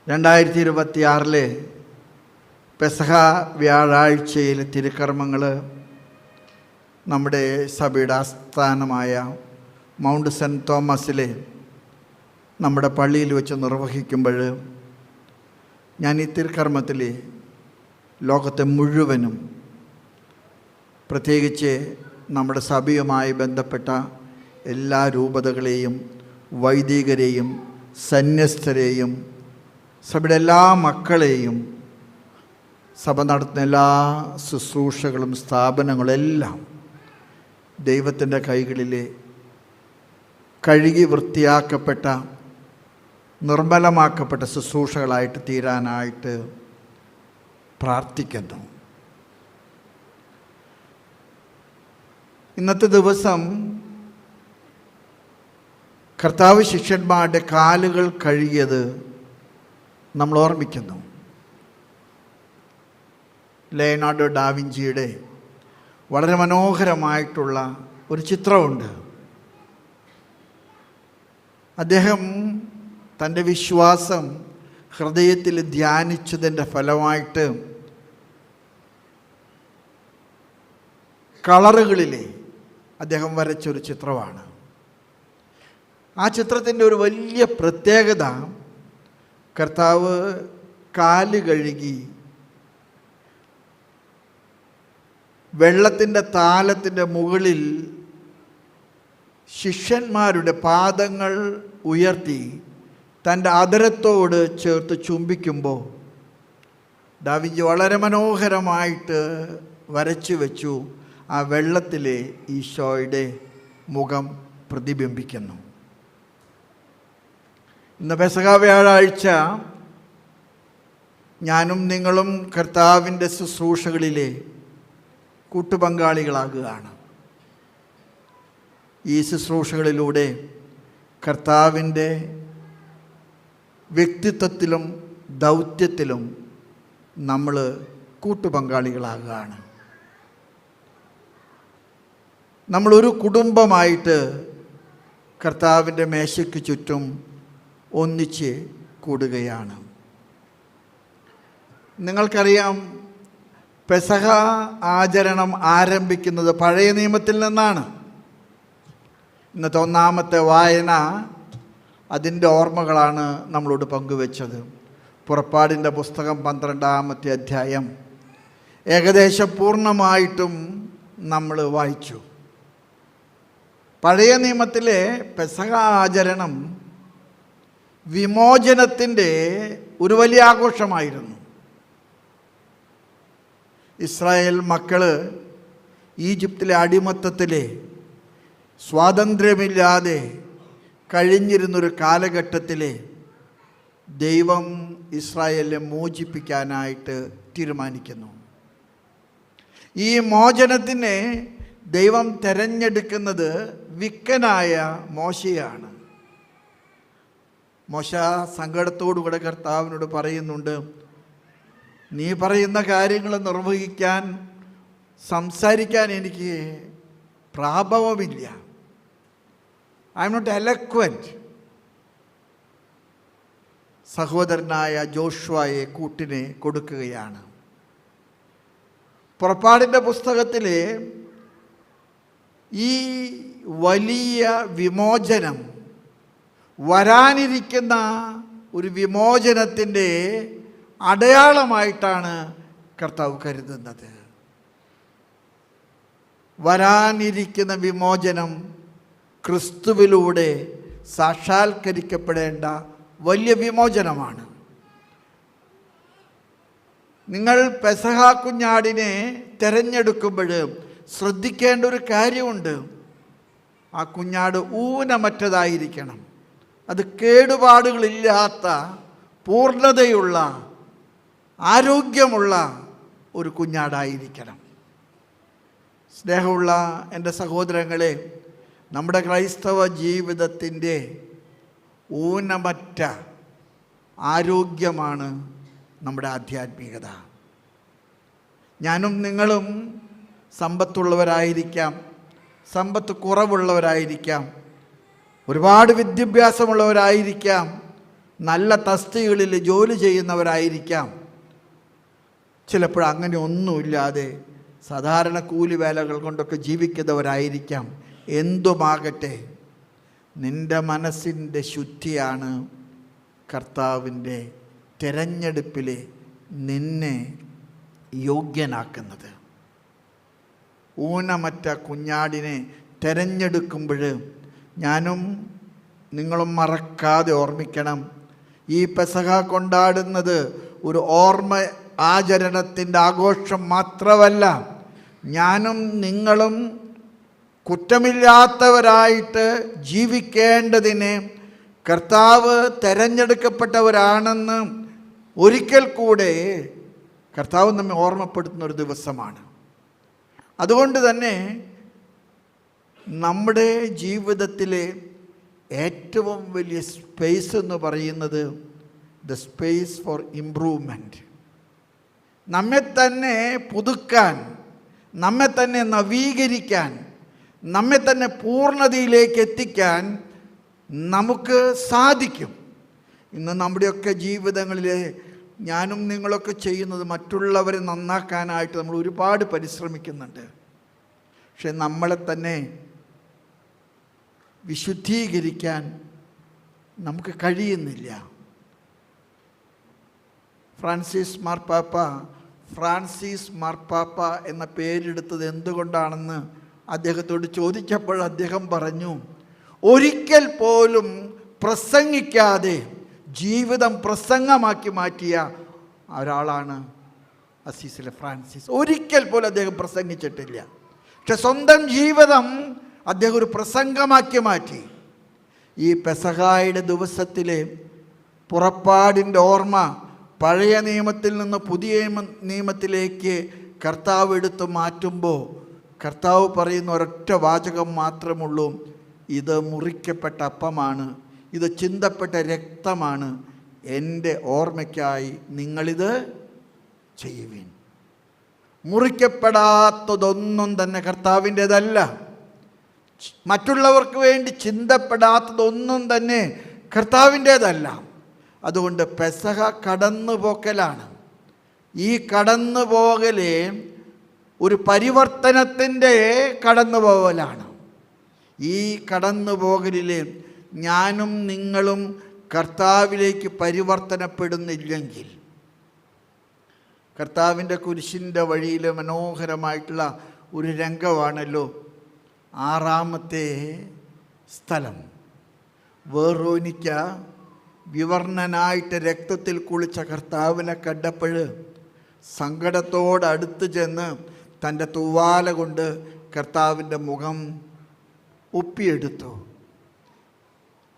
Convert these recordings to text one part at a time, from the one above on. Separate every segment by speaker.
Speaker 1: 2026 പെസഹ വ്യാഴാഴ്ചയിലെ തിരുക്കർമ്മങ്ങൾ നമ്മുടെ സഭയുടെ ആസ്ഥാനമായ മൗണ്ട് സെൻറ്റ് തോമസിലെ നമ്മുടെ പള്ളിയിൽ വെച്ച് നിർവഹിക്കുമ്പോൾ ഞാൻ ഈ തിരുക്കർമ്മത്തിൽ ലോകത്തെ മുഴുവനും, പ്രത്യേകിച്ച് നമ്മുടെ സഭയുമായി ബന്ധപ്പെട്ട എല്ലാ രൂപതകളെയും വൈദികരെയും സന്യസ്തരെയും സഭയുടെ എല്ലാ മക്കളെയും സഭ നടത്തുന്ന എല്ലാ ശുശ്രൂഷകളും സ്ഥാപനങ്ങളെല്ലാം ദൈവത്തിൻ്റെ കൈകളിൽ കഴുകി വൃത്തിയാക്കപ്പെട്ട നിർമ്മലമാക്കപ്പെട്ട ശുശ്രൂഷകളായിട്ട് തീരാനായിട്ട് പ്രാർത്ഥിക്കുന്നു. ഇന്നത്തെ ദിവസം കർത്താവ് ശിഷ്യന്മാരുടെ കാലുകൾ കഴുകിയത് നമ്മൾ ഓർമ്മിക്കുന്നു. ലയനാർഡോ ഡാവിഞ്ചിയുടെ വളരെ മനോഹരമായിട്ടുള്ള ഒരു ചിത്രമുണ്ട്. അദ്ദേഹം തൻ്റെ വിശ്വാസം ഹൃദയത്തിൽ ധ്യാനിച്ചതിൻ്റെ ഫലമായിട്ട് കളറുകളിൽ അദ്ദേഹം വരച്ചൊരു ചിത്രമാണ്. ആ ചിത്രത്തിൻ്റെ ഒരു വലിയ പ്രത്യേകത, കർത്താവ് കാല് കഴുകി വെള്ളത്തിൻ്റെ താലത്തിൻ്റെ മുകളിൽ ശിഷ്യന്മാരുടെ പാദങ്ങൾ ഉയർത്തി തൻ്റെ അധരത്തോട് ചേർത്ത് ചുംബിക്കുമ്പോൾ ഡാവിഞ്ചി വളരെ മനോഹരമായിട്ട് വരച്ചു വെച്ചു. ആ വെള്ളത്തിലെ ഈശോയുടെ മുഖം പ്രതിബിംബിക്കുന്നു. ഇന്ന് പെസഹ വ്യാഴാഴ്ച ഞാനും നിങ്ങളും കർത്താവിൻ്റെ ശുശ്രൂഷകളിലെ കൂട്ടുപങ്കാളികളാകുകയാണ്. ഈ ശുശ്രൂഷകളിലൂടെ കർത്താവിൻ്റെ വ്യക്തിത്വത്തിലും ദൗത്യത്തിലും നമ്മൾ കൂട്ടുപങ്കാളികളാകുകയാണ്. നമ്മളൊരു കുടുംബമായിട്ട് കർത്താവിൻ്റെ മേശയ്ക്ക് ചുറ്റും ഒന്നിച്ച് കൂടുകയാണ്. നിങ്ങൾക്കറിയാം, പെസഹ ആചരണം ആരംഭിക്കുന്നത് പഴയ നിയമത്തിൽ നിന്നാണ്. ഇന്നത്തെ ഒന്നാമത്തെ വായന അതിൻ്റെ ഓർമ്മകളാണ് നമ്മളോട് പങ്കുവെച്ചത്. പുറപ്പാടിൻ്റെ പുസ്തകം 12-ാമത്തെ അധ്യായം ഏകദേശം പൂർണ്ണമായിട്ടും നമ്മൾ വായിച്ചു. പഴയ നിയമത്തിലെ പെസഹ ആചരണം വിമോചനത്തിൻ്റെ ഒരു വലിയ ആഘോഷമായിരുന്നു. ഇസ്രായേൽ മക്കൾ ഈജിപ്തിലെ അടിമത്തത്തിലെ സ്വാതന്ത്ര്യമില്ലാതെ കഴിഞ്ഞിരുന്നൊരു കാലഘട്ടത്തിൽ ദൈവം ഇസ്രായേലിനെ മോചിപ്പിക്കാനായിട്ട് തീരുമാനിക്കുന്നു. ഈ മോചനത്തിനെ ദൈവം തിരഞ്ഞെടുക്കുന്നത് വിക്കനായ മോശയാണ്. മോശ സങ്കടത്തോടുകൂടെ കർത്താവിനോട് പറയുന്നുണ്ട്, നീ പറയുന്ന കാര്യങ്ങൾ നിർവഹിക്കാൻ, സംസാരിക്കാൻ എനിക്ക് പ്രാഭവമില്ല. I am not eloquent. സഹോദരനായ ജോഷുവയെ കൂട്ടിനെ കൊടുക്കുകയാണ്. പുറപ്പാടിൻ്റെ പുസ്തകത്തിൽ ഈ വലിയ വിമോചനം, വരാനിരിക്കുന്ന ഒരു വിമോചനത്തിൻ്റെ അടയാളമായിട്ടാണ് കർത്താവ് കരുതുന്നത്. വരാനിരിക്കുന്ന വിമോചനം ക്രിസ്തുവിലൂടെ സാക്ഷാത്കരിക്കപ്പെടേണ്ട വലിയ വിമോചനമാണ്. നിങ്ങൾ പെസഹ കുഞ്ഞാടിനെ തിരഞ്ഞെടുക്കുമ്പോൾ ശ്രദ്ധിക്കേണ്ട ഒരു കാര്യമുണ്ട്. ആ കുഞ്ഞാട് ഊനമറ്റതായിരിക്കണം. അത് കേടുപാടുകളില്ലാത്ത, പൂർണ്ണതയുള്ള, ആരോഗ്യമുള്ള ഒരു കുഞ്ഞാടായിരിക്കണം. സ്നേഹമുള്ള എൻ്റെ സഹോദരങ്ങളെ, നമ്മുടെ ക്രൈസ്തവ ജീവിതത്തിൻ്റെ ഊനമറ്റ ആരോഗ്യമാണ് നമ്മുടെ ആധ്യാത്മികത. ഞാനും നിങ്ങളും സമ്പത്തുള്ളവരായിരിക്കാം, സമ്പത്ത് കുറവുള്ളവരായിരിക്കാം, ഒരുപാട് വിദ്യാഭ്യാസമുള്ളവരായിരിക്കാം, നല്ല തസ്തികകളിൽ ജോലി ചെയ്യുന്നവരായിരിക്കാം. ചിലപ്പോൾ അങ്ങനെ ഒന്നുമില്ലാതെ സാധാരണ കൂലി വേലകൾ കൊണ്ടൊക്കെ ജീവിക്കുന്നവരായിരിക്കാം. എന്തുമാകട്ടെ, നിൻ്റെ മനസ്സിൻ്റെ ശുദ്ധിയാണ് കർത്താവിൻ്റെ തിരഞ്ഞെടുപ്പിൽ നിന്നെ യോഗ്യനാക്കുന്നത്. ഊനമറ്റ കുഞ്ഞാടിനെ തിരഞ്ഞെടുക്കുമ്പോൾ ഞാനും നിങ്ങളും മറക്കാതെ ഓർമ്മിക്കണം, ഈ പെസഹ കൊണ്ടാടുന്നത് ഒരു ഓർമ്മ ആചരണത്തിൻ്റെ ആഘോഷം മാത്രമല്ല. ഞാനും നിങ്ങളും കുറ്റമില്ലാത്തവരായിട്ട് ജീവിക്കേണ്ടതിന് കർത്താവ് തിരഞ്ഞെടുക്കപ്പെട്ടവരാണെന്ന് ഒരിക്കൽ കൂടെ കർത്താവ് നമ്മെ ഓർമ്മപ്പെടുത്തുന്ന ഒരു ദിവസമാണ്. അതുകൊണ്ട് തന്നെ നമ്മുടെ ജീവിതത്തിലെ ഏറ്റവും വലിയ സ്പേസ് എന്ന് പറയുന്നത് ദ സ്പേസ് ഫോർ ഇംപ്രൂവ്മെൻറ്റ്. നമ്മെ തന്നെ പുതുക്കാൻ, നമ്മെ തന്നെ നവീകരിക്കാൻ, നമ്മെ തന്നെ പൂർണ്ണതയിലേക്ക് എത്തിക്കാൻ നമുക്ക് സാധിക്കും. ഇന്ന് നമ്മുടെയൊക്കെ ജീവിതങ്ങളിൽ ഞാനും നിങ്ങളൊക്കെ ചെയ്യുന്നത് മറ്റുള്ളവരെ നന്നാക്കാനായിട്ട് നമ്മൾ ഒരുപാട് പരിശ്രമിക്കുന്നുണ്ട്. പക്ഷെ നമ്മളെ തന്നെ വിശുദ്ധീകരിക്കാൻ നമുക്ക് കഴിയുന്നില്ല. ഫ്രാൻസിസ് മാർപ്പാപ്പ എന്ന പേരെടുത്തത് എന്തുകൊണ്ടാണെന്ന് അദ്ദേഹത്തോട് ചോദിച്ചപ്പോൾ അദ്ദേഹം പറഞ്ഞു, ഒരിക്കൽ പോലും പ്രസംഗിക്കാതെ ജീവിതം പ്രസംഗമാക്കി മാറ്റിയ ഒരാളാണ് അസീസിലെ ഫ്രാൻസിസ്. ഒരിക്കൽ പോലും അദ്ദേഹം പ്രസംഗിച്ചിട്ടില്ല. പക്ഷെ സ്വന്തം ജീവിതം അദ്ദേഹം ഒരു പ്രസംഗമാക്കി മാറ്റി. ഈ പെസഹായുടെ ദിവസത്തിലെ പുറപ്പാടിൻ്റെ ഓർമ്മ പഴയ നിയമത്തിൽ നിന്ന് പുതിയ നിയമത്തിലേക്ക് കർത്താവ് എടുത്ത് മാറ്റുമ്പോൾ കർത്താവ് പറയുന്ന ഒരൊറ്റ വാചകം മാത്രമുള്ളൂ, ഇത് മുറിക്കപ്പെട്ട അപ്പമാണ്, ഇത് ചിന്തപ്പെട്ട രക്തമാണ്, എൻ്റെ ഓർമ്മയ്ക്കായി നിങ്ങളിത് ചെയ്യുവിൻ. മുറിക്കപ്പെടാത്തതൊന്നും തന്നെ കർത്താവിൻ്റേതല്ല. മറ്റുള്ളവർക്ക് വേണ്ടി ചിന്തപ്പെടാത്തതൊന്നും തന്നെ കർത്താവിൻ്റേതല്ല. അതുകൊണ്ട് പെസഹ കടന്നുപോക്കലാണ്. ഈ കടന്നുപോകല് ഒരു പരിവർത്തനത്തിൻ്റെ കടന്നുപോകലാണ്. ഈ കടന്നുപോകലിൽ ഞാനും നിങ്ങളും കർത്താവിലേക്ക് പരിവർത്തനപ്പെടുന്നില്ലെങ്കിൽ, കർത്താവിൻ്റെ കുരിശിൻ്റെ വഴിയിൽ മനോഹരമായിട്ടുള്ള ഒരു രംഗമാണല്ലോ 6-ാമത്തെ സ്ഥലം. വെറോനിക്ക വിവർണനായിട്ട് രക്തത്തിൽ കുളിച്ച കർത്താവിനെ കണ്ടപ്പോൾ സങ്കടത്തോടടുത്ത് ചെന്ന് തൻ്റെ തൂവാല കൊണ്ട് കർത്താവിൻ്റെ മുഖം ഒപ്പിയെടുത്തു.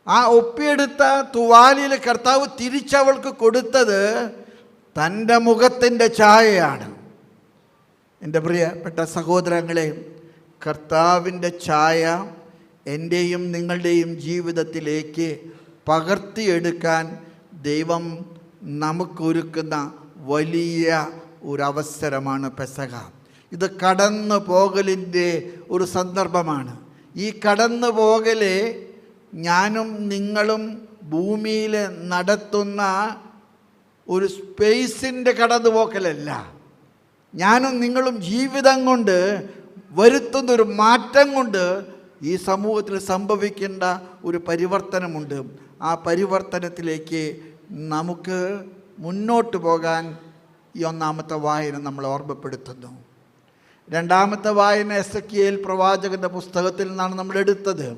Speaker 1: ആ ഒപ്പിയെടുത്ത തൂവാലയിൽ കർത്താവ് തിരിച്ചവൾക്ക് കൊടുത്തത് തൻ്റെ മുഖത്തിൻ്റെ ഛായയാണ്. എൻ്റെ പ്രിയപ്പെട്ട സഹോദരങ്ങളെ, കർത്താവിൻ്റെ ഛായ എൻ്റെയും നിങ്ങളുടെയും ജീവിതത്തിലേക്ക് പകർത്തിയെടുക്കാൻ ദൈവം നമുക്കൊരുക്കുന്ന വലിയ ഒരവസരമാണ് പെസഹ. ഇത് കടന്നു പോകലിൻ്റെ ഒരു സന്ദർഭമാണ്. ഈ കടന്നു പോകല് ഞാനും നിങ്ങളും ഭൂമിയിൽ നടത്തുന്ന ഒരു സ്പേസിൻ്റെ കടന്നുപോക്കലല്ല. ഞാനും നിങ്ങളും ജീവിതം കൊണ്ട് വരുത്തുന്നൊരു മാറ്റം കൊണ്ട് ഈ സമൂഹത്തിൽ സംഭവിക്കേണ്ട ഒരു പരിവർത്തനമുണ്ട്. ആ പരിവർത്തനത്തിലേക്ക് നമുക്ക് മുന്നോട്ട് പോകാൻ ഈ 1-ാമത്തെ വായന നമ്മൾ ഓർമ്മപ്പെടുത്തുന്നു. 2-ാമത്തെ വായന എസെക്കിയേൽ പ്രവാചകൻ്റെ പുസ്തകത്തിൽ നിന്നാണ് നമ്മൾ എടുത്തത്.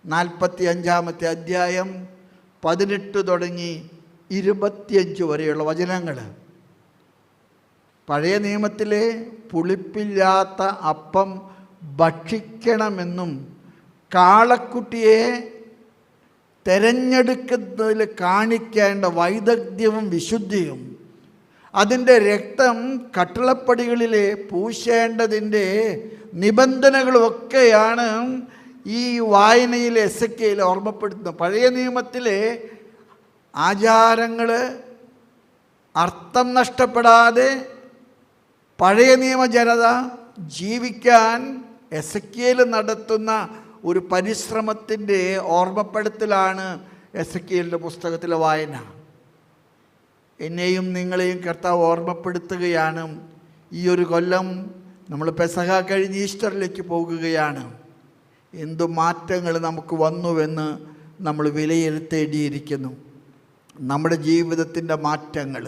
Speaker 1: 45-ാമത്തെ അധ്യായം 18 തുടങ്ങി 25 വരെയുള്ള വചനങ്ങൾ. പഴയ നിയമത്തിലെ പുളിപ്പില്ലാത്ത അപ്പം ഭക്ഷിക്കണമെന്നും കാളക്കുട്ടിയെ തിരഞ്ഞെടുക്കുന്നതിൽ കാണിക്കേണ്ട വൈദഗ്ധ്യവും വിശുദ്ധിയും അതിൻ്റെ രക്തം കട്ടിളപ്പടികളിൽ പൂശേണ്ടതിൻ്റെ നിബന്ധനകളുമൊക്കെയാണ് ഈ വായനയിൽ എസെക്കിയേൽ ഓർമ്മപ്പെടുത്തുന്നത്. പഴയ നിയമത്തിലെ ആചാരങ്ങൾ അർത്ഥം നഷ്ടപ്പെടാതെ പഴയ നിയമ ജനത ജീവിക്കാൻ എസെക്കിയേൽ നടത്തുന്ന ഒരു പരിശ്രമത്തിൻ്റെ ഓർമ്മപ്പെടുത്തലാണ് എസെക്കിയേലിൻ്റെ പുസ്തകത്തിലെ വായന. എന്നെയും നിങ്ങളെയും കർത്താവ് ഓർമ്മപ്പെടുത്തുകയാണ്. ഈ ഒരു കൊല്ലം നമ്മൾ പെസഹ കഴിഞ്ഞ് ഈസ്റ്ററിലേക്ക് പോകുകയാണ്. എന്തു മാറ്റങ്ങൾ നമുക്ക് വന്നുവെന്ന് നമ്മൾ വിലയിരുത്തേണ്ടിയിരിക്കുന്നു. നമ്മുടെ ജീവിതത്തിൻ്റെ മാറ്റങ്ങൾ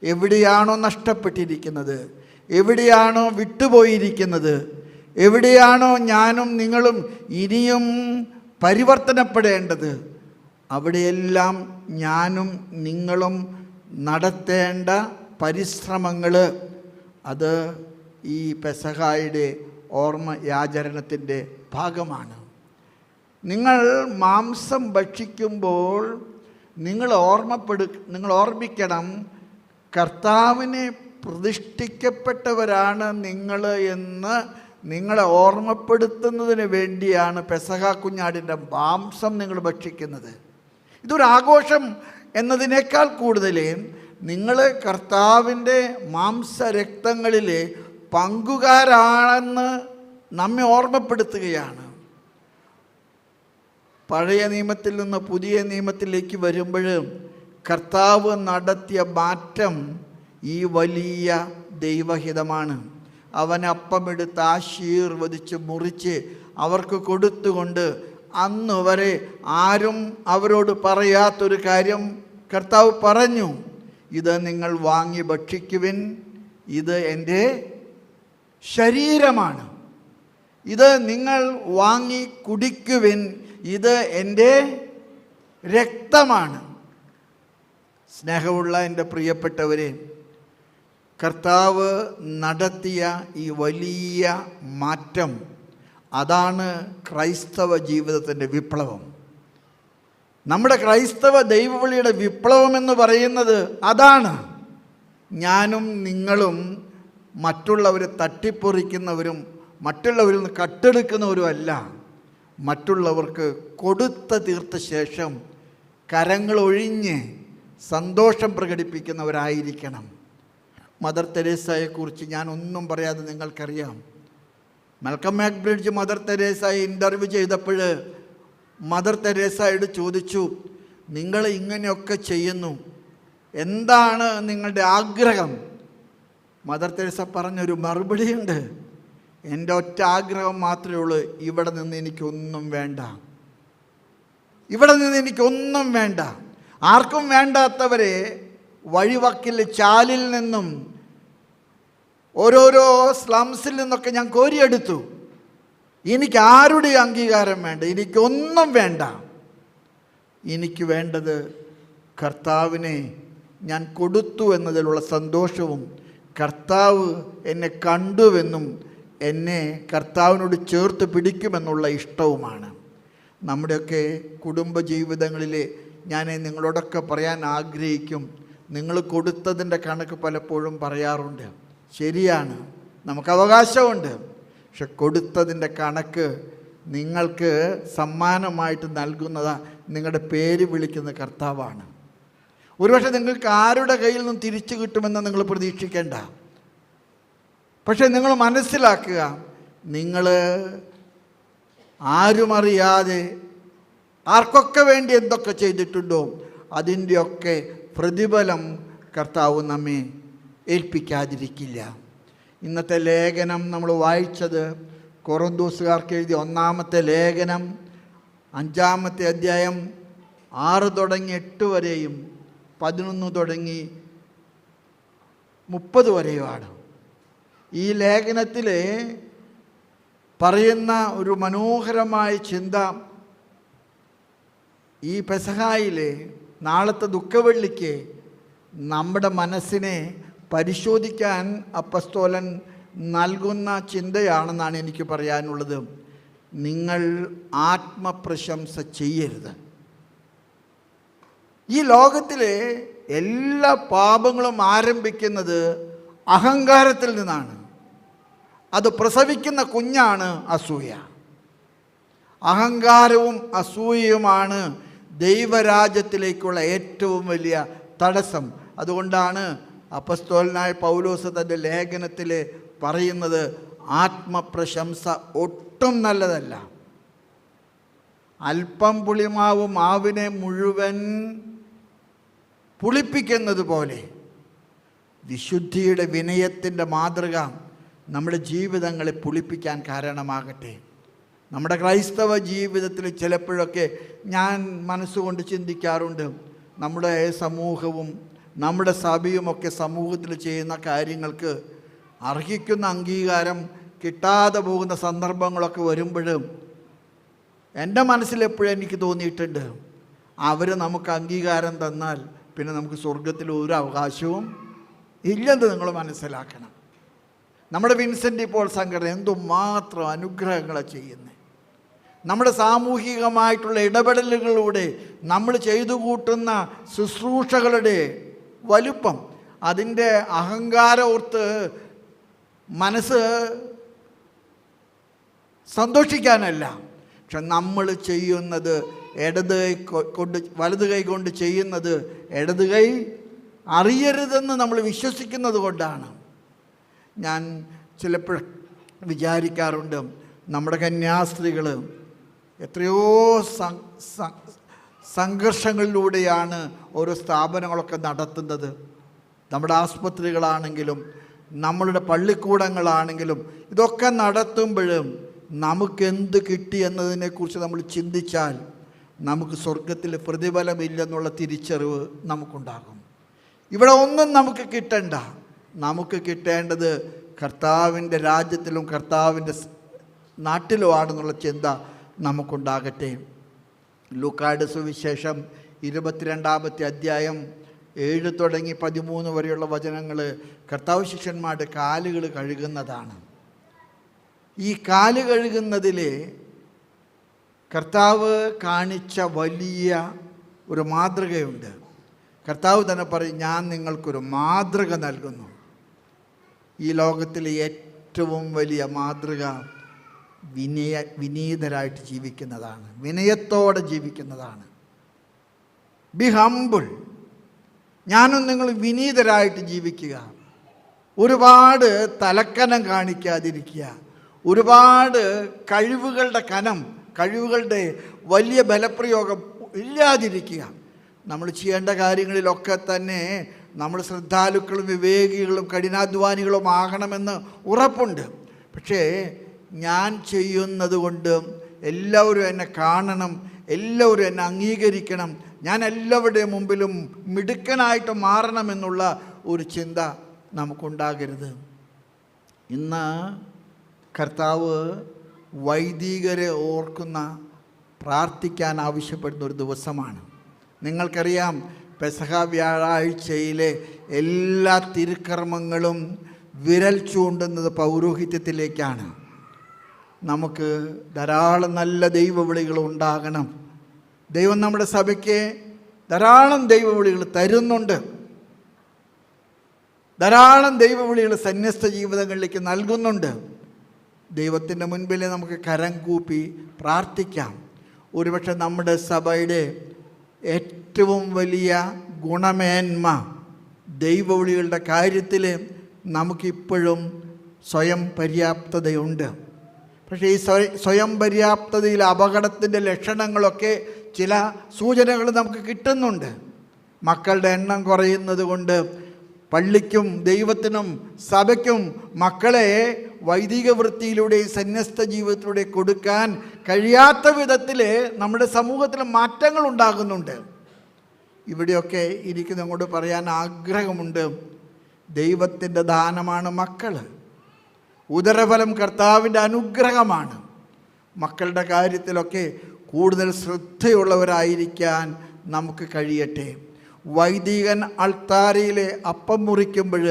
Speaker 1: എവിടെയാണോ നഷ്ടപ്പെട്ടിരിക്കുന്നത്, എവിടെയാണോ വിട്ടുപോയിരിക്കുന്നത്, എവിടെയാണോ ഞാനും നിങ്ങളും ഇനിയും പരിവർത്തനപ്പെടേണ്ടത്, അവിടെയെല്ലാം ഞാനും നിങ്ങളും നടത്തേണ്ട പരിശ്രമങ്ങൾ അത് ഈ പെസഹായുടെ ഓർമ്മയാചരണത്തിൻ്റെ ഭാഗമാണ്. നിങ്ങൾ മാംസം ഭക്ഷിക്കുമ്പോൾ നിങ്ങൾ ഓർമ്മിക്കണം, കർത്താവിനെ പ്രതിഷ്ഠിക്കപ്പെട്ടവരാണ് നിങ്ങൾ എന്ന് നിങ്ങളെ ഓർമ്മപ്പെടുത്തുന്നതിന് വേണ്ടിയാണ് പെസഹ കുഞ്ഞാടിൻ്റെ മാംസം നിങ്ങൾ ഭക്ഷിക്കുന്നത്. ഇതൊരു ആഘോഷം എന്നതിനേക്കാൾ കൂടുതൽ നിങ്ങൾ കർത്താവിൻ്റെ മാംസരക്തങ്ങളിലെ പങ്കുകാരാണെന്ന് നമ്മെ ഓർമ്മപ്പെടുത്തുകയാണ്. പഴയ നിയമത്തിൽ നിന്ന് പുതിയ നിയമത്തിലേക്ക് വരുമ്പോൾ കർത്താവ് നടത്തിയ മാറ്റം ഈ വലിയ ദൈവഹിതമാണ്. അവൻ അപ്പമെടുത്ത് ആശീർവദിച്ച് മുറിച്ച് അവർക്ക് കൊടുത്തുകൊണ്ട് അന്ന് വരെ ആരും അവരോട് പറയാത്തൊരു കാര്യം കർത്താവ് പറഞ്ഞു, ഇത് നിങ്ങൾ വാങ്ങി ഭക്ഷിക്കുവിൻ, ഇത് എൻ്റെ ശരീരമാണ്. ഇത് നിങ്ങൾ വാങ്ങി കുടിക്കുവിൻ, ഇത് എൻ്റെ രക്തമാണ്. സ്നേഹമുള്ള എൻ്റെ പ്രിയപ്പെട്ടവരെ, കർത്താവ് നടത്തിയ ഈ വലിയ മാറ്റം, അതാണ് ക്രൈസ്തവ ജീവിതത്തിൻ്റെ വിപ്ലവം. നമ്മുടെ ക്രൈസ്തവ ദൈവവിളിയുടെ വിപ്ലവം എന്ന് പറയുന്നത് അതാണ്. ഞാനും നിങ്ങളും മറ്റുള്ളവരെ തട്ടിപ്പൊറിക്കുന്നവരും മറ്റുള്ളവരിൽ നിന്ന് കട്ടെടുക്കുന്നവരും അല്ല. മറ്റുള്ളവർക്ക് കൊടുത്ത തീർത്ത ശേഷം കരങ്ങളൊഴിഞ്ഞ് സന്തോഷം പ്രകടിപ്പിക്കുന്നവരായിരിക്കണം. മദർ തെരേസയെക്കുറിച്ച് ഞാൻ ഒന്നും പറയാതെ നിങ്ങൾക്കറിയാം. മൽക്കം മാക്ബ്രിഡ്ജ് മദർ തെരേസയെ ഇൻ്റർവ്യൂ ചെയ്തപ്പോൾ മദർ തെരേസയോട് ചോദിച്ചു, നിങ്ങൾ ഇങ്ങനെയൊക്കെ ചെയ്യുന്നു, എന്താണ് നിങ്ങളുടെ ആഗ്രഹം? മദർ തെരേസ പറഞ്ഞൊരു മറുപടിയുണ്ട്, എൻ്റെ ഒറ്റ ആഗ്രഹം മാത്രമേ ഉള്ളൂ, ഇവിടെ നിന്ന് എനിക്കൊന്നും വേണ്ട, ഇവിടെ നിന്ന് എനിക്കൊന്നും വേണ്ട. ആർക്കും വേണ്ടാത്തവരെ വഴിവക്കിൽ ചാലിൽ നിന്നും ഓരോരോ സ്ലംസിൽ നിന്നൊക്കെ ഞാൻ കോരിയെടുത്തു. എനിക്ക് ആരുടെ അംഗീകാരം വേണ്ട, എനിക്കൊന്നും വേണ്ട. എനിക്ക് വേണ്ടത് കർത്താവിനെ ഞാൻ കൊടുത്തു എന്നതിലുള്ള സന്തോഷവും കർത്താവ് എന്നെ കണ്ടുവെന്നും എന്നെ കർത്താവിനോട് ചേർത്ത് പിടിക്കുമെന്നുള്ള ഇഷ്ടവുമാണ്. നമ്മുടെയൊക്കെ കുടുംബജീവിതങ്ങളിൽ ഞാൻ നിങ്ങളോടൊക്കെ പറയാൻ ആഗ്രഹിക്കും, നിങ്ങൾ കൊടുത്തതിൻ്റെ കണക്ക് പലപ്പോഴും പറയാറുണ്ട്. ശരിയാണ്, നമുക്ക് അവകാശമുണ്ട്. പക്ഷെ കൊടുത്തതിൻ്റെ കണക്ക് നിങ്ങൾക്ക് സമ്മാനമായിട്ട് നൽകുന്നത് നിങ്ങളുടെ പേര് വിളിക്കുന്ന കർത്താവാണ്. ഒരുപക്ഷെ നിങ്ങൾക്ക് ആരുടെ കയ്യിൽ നിന്നും തിരിച്ചു കിട്ടുമെന്ന് നിങ്ങൾ പ്രതീക്ഷിക്കേണ്ട. പക്ഷെ നിങ്ങൾ മനസ്സിലാക്കുക, നിങ്ങൾ ആരുമറിയാതെ ആർക്കൊക്കെ വേണ്ടി എന്തൊക്കെ ചെയ്തിട്ടുണ്ടോ അതിൻ്റെയൊക്കെ പ്രതിഫലം കർത്താവ് നമ്മെ ഏൽപ്പിക്കാതിരിക്കില്ല. ഇന്നത്തെ ലേഖനം നമ്മൾ വായിച്ചത് കൊറിന്തോസുകാർക്ക് എഴുതിയ 1-ാമത്തെ ലേഖനം 5-ാമത്തെ അധ്യായം 6 തുടങ്ങി 8 വരെയും 11 തുടങ്ങി 30 വരെയുമാണ്. ഈ ലേഖനത്തിൽ പറയുന്ന ഒരു മനോഹരമായ ചിന്ത, ഈ പെസഹായിലെ നാളത്തെ ദുഃഖവെള്ളിക്ക് നമ്മുടെ മനസ്സിനെ പരിശോധിക്കാൻ അപ്പസ്തോലൻ നൽകുന്ന ചിന്തയാണെന്നാണ് എനിക്ക് പറയാനുള്ളത്. നിങ്ങൾ ആത്മപ്രശംസ ചെയ്യരുത്. ഈ ലോകത്തിലെ എല്ലാ പാപങ്ങളും ആരംഭിക്കുന്നത് അഹങ്കാരത്തിൽ നിന്നാണ്. അത് പ്രസവിക്കുന്ന കുഞ്ഞാണ് അസൂയ. അഹങ്കാരവും അസൂയയുമാണ് ദൈവരാജ്യത്തിലേക്കുള്ള ഏറ്റവും വലിയ തടസ്സം. അതുകൊണ്ടാണ് അപ്പസ്തോലനായ പൗലോസ് തൻ്റെ ലേഖനത്തിൽ പറയുന്നത്, ആത്മപ്രശംസ ഒട്ടും നല്ലതല്ല. അല്പം പുളിമാവ് മാവിനെ മുഴുവൻ പുളിപ്പിക്കുന്നത് പോലെ വിശുദ്ധിയുടെ വിനയത്തിൻ്റെ മാതൃക നമ്മുടെ ജീവിതങ്ങളെ പുളിപ്പിക്കാൻ കാരണമാകട്ടെ. നമ്മുടെ ക്രൈസ്തവ ജീവിതത്തിൽ ചിലപ്പോഴൊക്കെ ഞാൻ മനസ്സുകൊണ്ട് ചിന്തിക്കാറുണ്ട്, നമ്മുടെ സമൂഹവും നമ്മുടെ സഭയുമൊക്കെ സമൂഹത്തിൽ ചെയ്യുന്ന കാര്യങ്ങൾക്ക് അർഹിക്കുന്ന അംഗീകാരം കിട്ടാതെ പോകുന്ന സന്ദർഭങ്ങളൊക്കെ വരുമ്പോഴും എൻ്റെ മനസ്സിലെപ്പോഴും എനിക്ക് തോന്നിയിട്ടുണ്ട്, അവർ നമുക്ക് അംഗീകാരം തന്നാൽ പിന്നെ നമുക്ക് സ്വർഗത്തിൽ ഒരു അവകാശവും ഇല്ലെന്ന് നിങ്ങൾ മനസ്സിലാക്കണം. നമ്മുടെ വിൻസെൻ്റ് പോൾ സംഘടന എന്തുമാത്രം അനുഗ്രഹങ്ങളാണ് ചെയ്യുന്നത്. നമ്മുടെ സാമൂഹികമായിട്ടുള്ള ഇടപെടലുകളിലൂടെ നമ്മൾ ചെയ്തു കൂട്ടുന്ന ശുശ്രൂഷകളുടെ വലുപ്പം, അതിൻ്റെ അഹങ്കാരം ഓർത്ത് മനസ്സ് സന്തോഷിക്കാനല്ല, പക്ഷെ നമ്മൾ ചെയ്യുന്നത് ഇടത് കൈ കൊണ്ട് വലത് കൈ കൊണ്ട് ചെയ്യുന്നത് ഇടത് കൈ അറിയരുതെന്ന് നമ്മൾ വിശ്വസിക്കുന്നത് കൊണ്ടാണ്. ഞാൻ ചിലപ്പോൾ വിചാരിക്കാറുണ്ട്, നമ്മുടെ കന്യാസ്ത്രീകൾ എത്രയോ സംഘർഷങ്ങളിലൂടെയാണ് ഓരോ സ്ഥാപനങ്ങളൊക്കെ നടത്തുന്നത്. നമ്മുടെ ആസ്പത്രികളാണെങ്കിലും നമ്മളുടെ പള്ളിക്കൂടങ്ങളാണെങ്കിലും ഇതൊക്കെ നടത്തുമ്പോഴും നമുക്കെന്ത് കിട്ടി എന്നതിനെക്കുറിച്ച് നമ്മൾ ചിന്തിച്ചാൽ നമുക്ക് സ്വർഗത്തിൽ പ്രതിഫലമില്ലെന്നുള്ള തിരിച്ചറിവ് നമുക്കുണ്ടാകും. ഇവിടെ ഒന്നും നമുക്ക് കിട്ടണ്ട, നമുക്ക് കിട്ടേണ്ടത് കർത്താവിൻ്റെ രാജ്യത്തിലും കർത്താവിൻ്റെ നാട്ടിലുമാണെന്നുള്ള ചിന്ത നമുക്കുണ്ടാകട്ടെ. ലൂക്കായുടെ സുവിശേഷം 22-ാമത്തെ അധ്യായം 7 തുടങ്ങി 13 വരെയുള്ള വചനങ്ങൾ കർത്താവ് ശിഷ്യന്മാരുടെ കാലുകൾ കഴുകുന്നതാണ്. ഈ കാല് കഴുകുന്നതിൽ കർത്താവ് കാണിച്ച വലിയ ഒരു മാതൃകയുണ്ട്. കർത്താവ് തന്നെ പറയും, ഞാൻ നിങ്ങൾക്കൊരു മാതൃക നൽകുന്നു. ഈ ലോകത്തിലെ ഏറ്റവും വലിയ മാതൃക വിനീതരായിട്ട് ജീവിക്കുന്നതാണ്, വിനയത്തോടെ ജീവിക്കുന്നതാണ്. B humble. ഞാനും നിങ്ങൾ വിനീതരായിട്ട് ജീവിക്കുക. ഒരുപാട് തലക്കനം കാണിക്കാതിരിക്കുക. ഒരുപാട് കഴിവുകളുടെ വലിയ ബലപ്രയോഗം ഇല്ലാതിരിക്കുക. നമ്മൾ ചെയ്യേണ്ട കാര്യങ്ങളിലൊക്കെ തന്നെ നമ്മൾ ശ്രദ്ധാലുക്കളും വിവേകികളും കഠിനാധ്വാനികളും ആകണമെന്ന് ഉറപ്പുണ്ട്. പക്ഷേ ഞാൻ ചെയ്യുന്നത് കൊണ്ട് എല്ലാവരും എന്നെ കാണണം, എല്ലാവരും എന്നെ അംഗീകരിക്കണം, ഞാൻ എല്ലാവരുടെയും മുമ്പിലും മിടുക്കനായിട്ട് മാറണമെന്നുള്ള ഒരു ചിന്ത നമുക്കുണ്ടാകരുത്. ഇന്ന് കർത്താവ് വൈദികരെ ഓർക്കുന്ന, പ്രാർത്ഥിക്കാൻ ആവശ്യപ്പെടുന്ന ഒരു ദിവസമാണ്. നിങ്ങൾക്കറിയാം, പെസഹ വ്യാഴാഴ്ചയിലെ എല്ലാ തിരുക്കർമ്മങ്ങളും വിരൽ ചൂണ്ടുന്നത് പൗരോഹിത്യത്തിലേക്കാണ്. നമുക്ക് ധാരാളം നല്ല ദൈവവിളികൾ ഉണ്ടാകണം. ദൈവം നമ്മുടെ സഭയ്ക്ക് ധാരാളം ദൈവവിളികൾ തരുന്നുണ്ട്. ധാരാളം ദൈവവിളികൾ സന്യസ്ത ജീവിതങ്ങളിലേക്ക് നൽകുന്നുണ്ട്. ദൈവത്തിൻ്റെ മുൻപിൽ നമുക്ക് കരം കൂപ്പി പ്രാർത്ഥിക്കാം. ഒരുപക്ഷെ നമ്മുടെ സഭയുടെ ഏറ്റവും വലിയ ഗുണമേന്മ ദൈവവിളികളുടെ കാര്യത്തിൽ നമുക്കിപ്പോഴും സ്വയം പര്യാപ്തതയുണ്ട്. പക്ഷേ ഈ സ്വയം പര്യാപ്തതയിൽ അപകടത്തിൻ്റെ ലക്ഷണങ്ങളൊക്കെ ചില സൂചനകൾ നമുക്ക് കിട്ടുന്നുണ്ട്. മക്കളുടെ എണ്ണം കുറയുന്നത് കൊണ്ട് പള്ളിക്കും ദൈവത്തിനും സഭയ്ക്കും മക്കളെ വൈദിക വൃത്തിയിലൂടെയും സന്യസ്ത ജീവിതത്തിലൂടെ കൊടുക്കാൻ കഴിയാത്ത വിധത്തിൽ നമ്മുടെ സമൂഹത്തിൽ മാറ്റങ്ങൾ ഉണ്ടാകുന്നുണ്ട്. ഇവിടെയൊക്കെ എനിക്ക് നിങ്ങളോട് പറയാൻ ആഗ്രഹമുണ്ട്. ദൈവത്തിൻ്റെ ദാനമാണ് മക്കൾ. ഉദരഫലം കർത്താവിൻ്റെ അനുഗ്രഹമാണ്. മക്കളുടെ കാര്യത്തിലൊക്കെ കൂടുതൽ ശ്രദ്ധയുള്ളവരായിരിക്കാൻ നമുക്ക് കഴിയട്ടെ. വൈദികൻ അൾത്താരയിലെ അപ്പം മുറിക്കുമ്പോൾ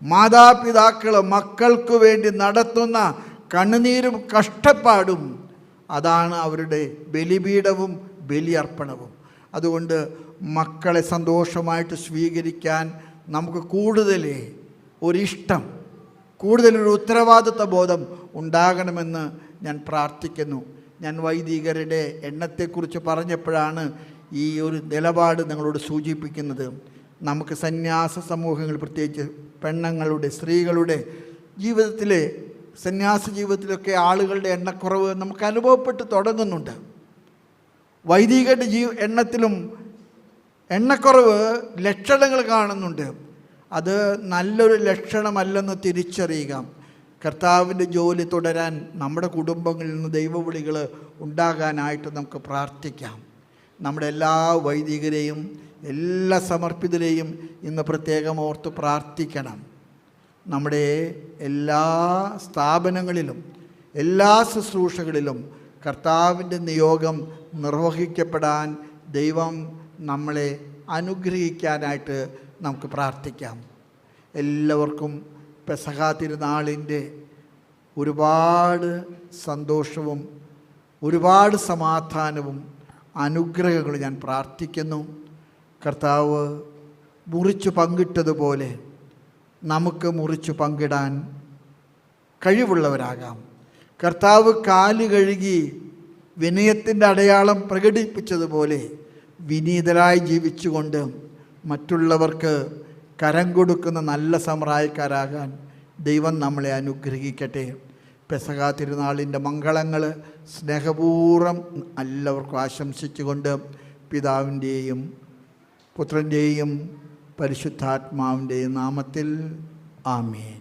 Speaker 1: മാതാപിതാക്കൾ മക്കൾക്ക് വേണ്ടി നടത്തുന്ന കണ്ണുനീരും കഷ്ടപ്പാടും അതാണ് അവരുടെ ബലിപീഠവും ബലിയർപ്പണവും. അതുകൊണ്ട് മക്കളെ സന്തോഷമായിട്ട് സ്വീകരിക്കാൻ നമുക്ക് കൂടുതൽ ഒരിഷ്ടം, കൂടുതലൊരു ഉത്തരവാദിത്വ ബോധം ഉണ്ടാകണമെന്ന് ഞാൻ പ്രാർത്ഥിക്കുന്നു. ഞാൻ വൈദികരുടെ എണ്ണത്തെക്കുറിച്ച് പറഞ്ഞപ്പോഴാണ് ഈ ഒരു നിലപാട് നിങ്ങളോട് സൂചിപ്പിക്കുന്നത്. നമുക്ക് സന്യാസ സമൂഹങ്ങൾ, പ്രത്യേകിച്ച് പെണ്ണുങ്ങളുടെ, സ്ത്രീകളുടെ ജീവിതത്തിലെ സന്യാസ ജീവിതത്തിലൊക്കെ ആളുകളുടെ എണ്ണക്കുറവ് നമുക്ക് അനുഭവപ്പെട്ട് തുടങ്ങുന്നുണ്ട്. വൈദികരുടെ എണ്ണത്തിലും എണ്ണക്കുറവ് ലക്ഷണങ്ങൾ കാണുന്നുണ്ട്. അത് നല്ലൊരു ലക്ഷണമല്ലെന്ന് തിരിച്ചറിയുക. കർത്താവിൻ്റെ ജോലി തുടരാൻ നമ്മുടെ കുടുംബങ്ങളിൽ നിന്ന് ദൈവവിളികൾ ഉണ്ടാകാനായിട്ട് നമുക്ക് പ്രാർത്ഥിക്കാം. നമ്മുടെ എല്ലാ വൈദികരെയും എല്ലാ സമർപ്പിതരെയും ഇന്ന് പ്രത്യേകം ഓർത്ത് പ്രാർത്ഥിക്കണം. നമ്മുടെ എല്ലാ സ്ഥാപനങ്ങളിലും എല്ലാ ശുശ്രൂഷകളിലും കർത്താവിൻ്റെ നിയോഗം നിർവഹിക്കപ്പെടാൻ ദൈവം നമ്മളെ അനുഗ്രഹിക്കാനായിട്ട് നമുക്ക് പ്രാർത്ഥിക്കാം. എല്ലാവർക്കും പെസഹ തിരുനാളിൻ്റെ ഒരുപാട് സന്തോഷവും ഒരുപാട് സമാധാനവും അനുഗ്രഹങ്ങളും ഞാൻ പ്രാർത്ഥിക്കുന്നു. കർത്താവ് മുറിച്ചു പങ്കിട്ടതുപോലെ നമുക്ക് മുറിച്ചു പങ്കിടാൻ കഴിവുള്ളവരാകാം. കർത്താവ് കാല് കഴുകി വിനയത്തിൻ്റെ അടയാളം പ്രകടിപ്പിച്ചതുപോലെ വിനീതരായി ജീവിച്ചുകൊണ്ട് മറ്റുള്ളവർക്ക് കരം കൊടുക്കുന്ന നല്ല സമറായക്കാരാകാൻ ദൈവം നമ്മളെ അനുഗ്രഹിക്കട്ടെ. പെസഹ തിരുനാളിൻ്റെ മംഗളങ്ങൾ സ്നേഹപൂർവ്വം എല്ലാവർക്കും ആശംസിച്ചുകൊണ്ട് പിതാവിൻ്റെയും പുത്രൻ്റെയും പരിശുദ്ധാത്മാവിൻ്റെയും നാമത്തിൽ ആമേൻ.